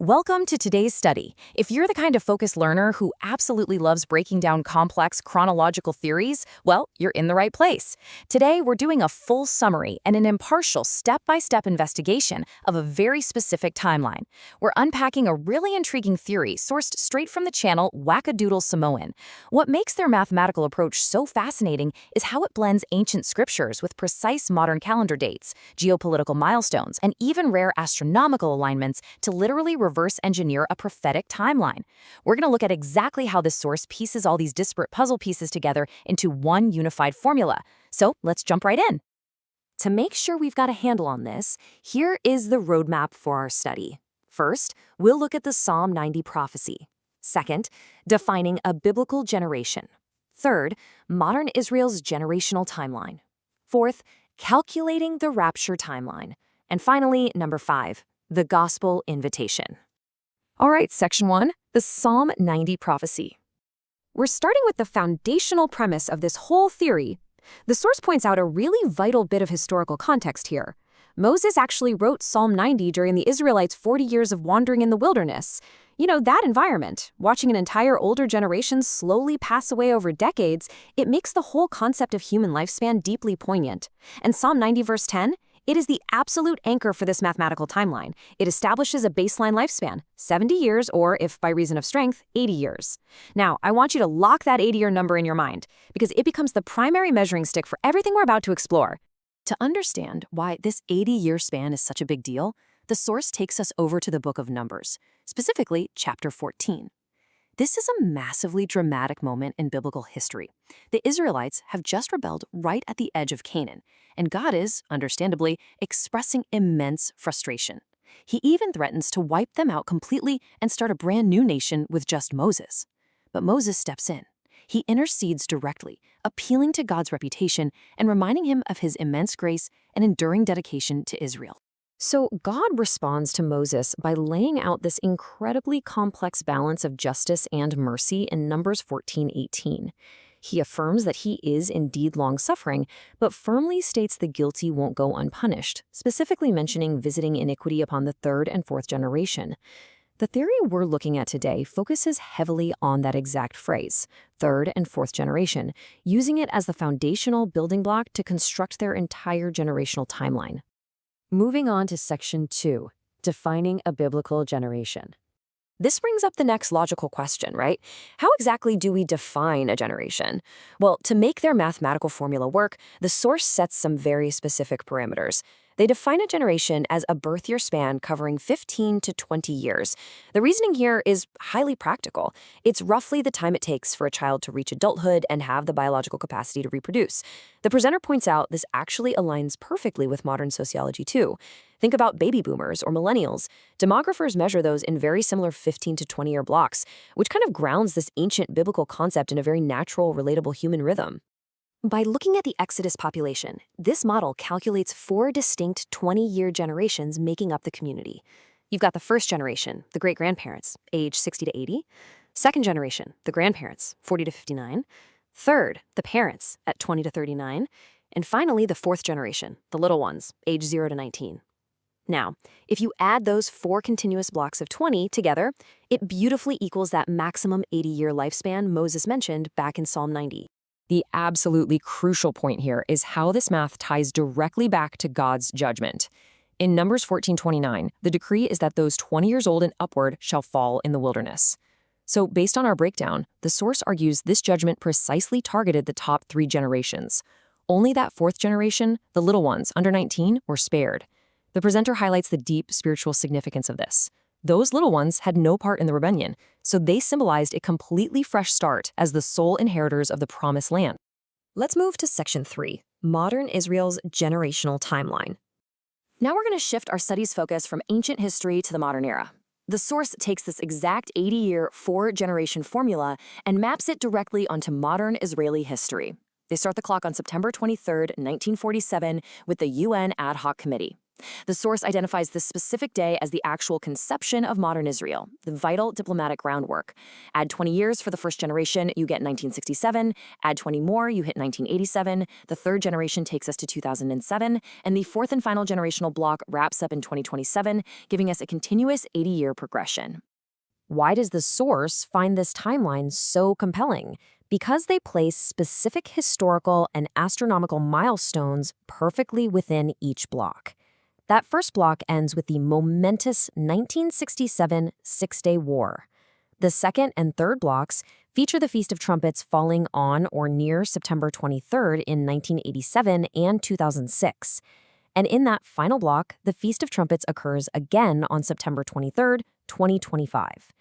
Welcome to today's study. If you're the kind of focused learner who absolutely loves breaking down complex chronological theories, well, you're in the right place. Today, we're doing a full summary and an impartial step-by-step investigation of a very specific timeline. We're unpacking a really intriguing theory sourced straight from the channel Wackadoodle Samoan. What makes their mathematical approach so fascinating is how it blends ancient scriptures with precise modern calendar dates, geopolitical milestones, and even rare astronomical alignments to literally reverse engineer a prophetic timeline. We're going to look at exactly how this source pieces all these disparate puzzle pieces together into one unified formula. So let's jump right in. To make sure we've got a handle on this, here is the roadmap for our study. First, we'll look at the Psalm 90 prophecy. Second, defining a biblical generation. Third, modern Israel's generational timeline. Fourth, calculating the Rapture timeline. And finally, number 5, the gospel invitation. All right, section 1, the Psalm 90 prophecy. We're starting with the foundational premise of this whole theory. The source points out a really vital bit of historical context here. Moses actually wrote Psalm 90 during the Israelites' 40 years of wandering in the wilderness. You know, that environment, watching an entire older generation slowly pass away over decades, it makes the whole concept of human lifespan deeply poignant. And Psalm 90 verse 10? It is the absolute anchor for this mathematical timeline. It establishes a baseline lifespan, 70 years, or if by reason of strength, 80 years. Now, I want you to lock that 80-year number in your mind, because it becomes the primary measuring stick for everything we're about to explore. To understand why this 80-year span is such a big deal, the source takes us over to the book of Numbers, specifically chapter 14. This is a massively dramatic moment in biblical history. The Israelites have just rebelled right at the edge of Canaan, and God is, understandably, expressing immense frustration. He even threatens to wipe them out completely and start a brand new nation with just Moses. But Moses steps in. He intercedes directly, appealing to God's reputation and reminding him of his immense grace and enduring dedication to Israel. So God responds to Moses by laying out this incredibly complex balance of justice and mercy in Numbers 14:18. He affirms that he is indeed long-suffering, but firmly states the guilty won't go unpunished, specifically mentioning visiting iniquity upon the third and fourth generation. The theory we're looking at today focuses heavily on that exact phrase, third and fourth generation, using it as the foundational building block to construct their entire generational timeline. Moving on to section 2, defining a biblical generation. This brings up the next logical question, right? How exactly do we define a generation? Well, to make their mathematical formula work, the source sets some very specific parameters. They define a generation as a birth year span covering 15 to 20 years. The reasoning here is highly practical. It's roughly the time it takes for a child to reach adulthood and have the biological capacity to reproduce. The presenter points out this actually aligns perfectly with modern sociology too. Think about baby boomers or millennials. Demographers measure those in very similar 15 to 20-year blocks, which kind of grounds this ancient biblical concept in a very natural, relatable human rhythm. By looking at the Exodus population, this model calculates 4 distinct 20-year generations making up the community. You've got the first generation, the great-grandparents, age 60 to 80. Second generation, the grandparents, 40 to 59. Third, the parents, at 20 to 39. And finally, the fourth generation, the little ones, age 0 to 19. Now, if you add those 4 continuous blocks of 20 together, it beautifully equals that maximum 80-year lifespan Moses mentioned back in Psalm 90. The absolutely crucial point here is how this math ties directly back to God's judgment. In Numbers 14:29, the decree is that those 20 years old and upward shall fall in the wilderness. So based on our breakdown, the source argues this judgment precisely targeted the top 3 generations. Only that fourth generation, the little ones under 19, were spared. The presenter highlights the deep spiritual significance of this. Those little ones had no part in the rebellion, so they symbolized a completely fresh start as the sole inheritors of the promised land. Let's move to section 3, modern Israel's generational timeline. Now we're going to shift our study's focus from ancient history to the modern era. The source takes this exact 80-year, 4-generation formula and maps it directly onto modern Israeli history. They start the clock on September 23, 1947, with the UN Ad Hoc Committee. The source identifies this specific day as the actual conception of modern Israel, the vital diplomatic groundwork. Add 20 years for the first generation, you get 1967. Add 20 more, you hit 1987. The third generation takes us to 2007. And the fourth and final generational block wraps up in 2027, giving us a continuous 80-year progression. Why does the source find this timeline so compelling? Because they place specific historical and astronomical milestones perfectly within each block. That first block ends with the momentous 1967 Six-Day War. The second and third blocks feature the Feast of Trumpets falling on or near September 23rd in 1987 and 2006. And in that final block, the Feast of Trumpets occurs again on September 23rd, 2025.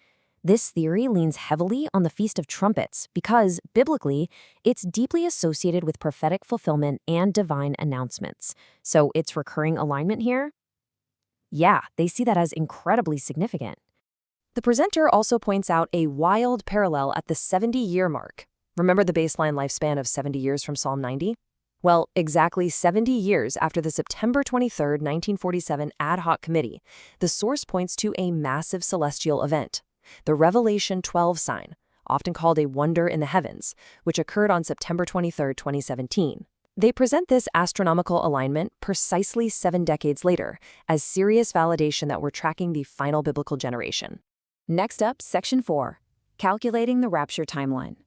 This theory leans heavily on the Feast of Trumpets because, biblically, it's deeply associated with prophetic fulfillment and divine announcements. So its recurring alignment here? Yeah, they see that as incredibly significant. The presenter also points out a wild parallel at the 70-year mark. Remember the baseline lifespan of 70 years from Psalm 90? Well, exactly 70 years after the September 23, 1947 ad hoc committee, the source points to a massive celestial event, the Revelation 12 sign, often called a wonder in the heavens, which occurred on September 23, 2017. They present this astronomical alignment precisely 7 decades later as serious validation that we're tracking the final biblical generation. Next up, Section 4, Calculating the Rapture Timeline.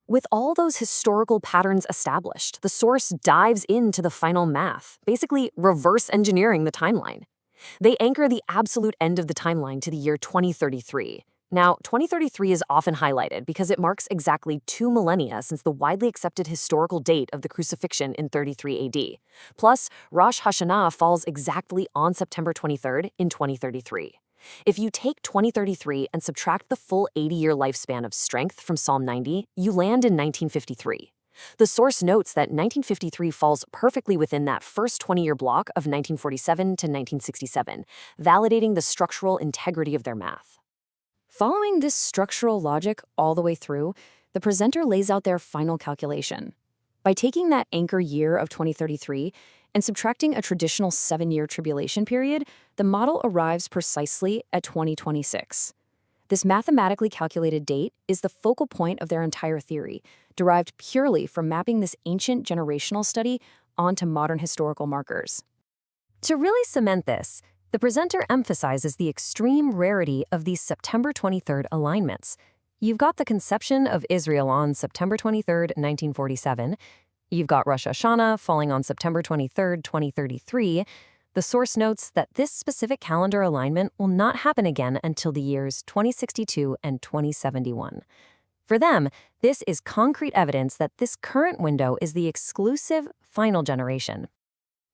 With all those historical patterns established, the source dives into the final math, basically reverse engineering the timeline. They anchor the absolute end of the timeline to the year 2033. Now, 2033 is often highlighted because it marks exactly 2 millennia since the widely accepted historical date of the crucifixion in 33 AD. Plus, Rosh Hashanah falls exactly on September 23rd in 2033. If you take 2033 and subtract the full 80-year lifespan of strength from Psalm 90, you land in 1953. The source notes that 1953 falls perfectly within that first 20-year block of 1947 to 1967, validating the structural integrity of their math. Following this structural logic all the way through, the presenter lays out their final calculation. By taking that anchor year of 2033 and subtracting a traditional 7-year tribulation period, the model arrives precisely at 2026. This mathematically calculated date is the focal point of their entire theory, derived purely from mapping this ancient generational study onto modern historical markers. To really cement this, the presenter emphasizes the extreme rarity of these September 23rd alignments. You've got the conception of Israel on September 23rd, 1947. You've got Rosh Hashanah falling on September 23rd, 2033. The source notes that this specific calendar alignment will not happen again until the years 2062 and 2071. For them, this is concrete evidence that this current window is the exclusive final generation.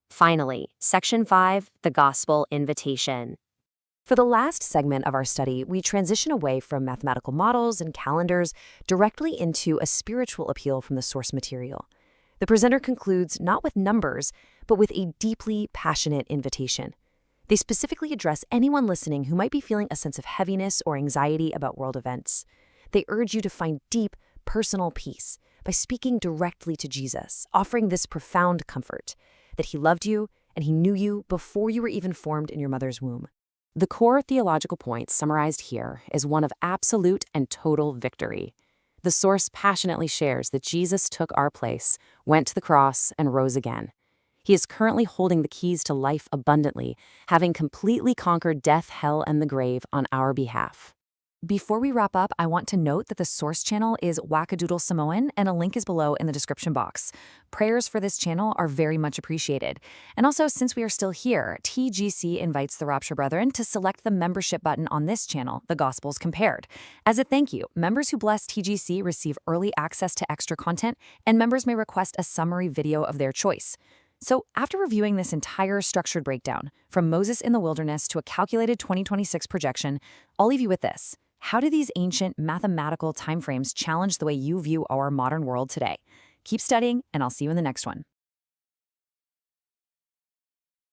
Finally, Section 5, the Gospel Invitation. For the last segment of our study, we transition away from mathematical models and calendars directly into a spiritual appeal from the source material. The presenter concludes not with numbers, but with a deeply passionate invitation. They specifically address anyone listening who might be feeling a sense of heaviness or anxiety about world events. They urge you to find deep, personal peace by speaking directly to Jesus, offering this profound comfort that he loved you and he knew you before you were even formed in your mother's womb. The core theological point summarized here is one of absolute and total victory. The source passionately shares that Jesus took our place, went to the cross, and rose again. He is currently holding the keys to life abundantly, having completely conquered death, hell, and the grave on our behalf. Before we wrap up, I want to note that the source channel is Wackadoodle Samoan, and a link is below in the description box. Prayers for this channel are very much appreciated. And also, since we are still here, TGC invites the Rapture Brethren to select the membership button on this channel, The Gospels Compared. As a thank you, members who bless TGC receive early access to extra content, and members may request a summary video of their choice. So after reviewing this entire structured breakdown, from Moses in the wilderness to a calculated 2026 projection, I'll leave you with this. How do these ancient mathematical timeframes challenge the way you view our modern world today? Keep studying, and I'll see you in the next one.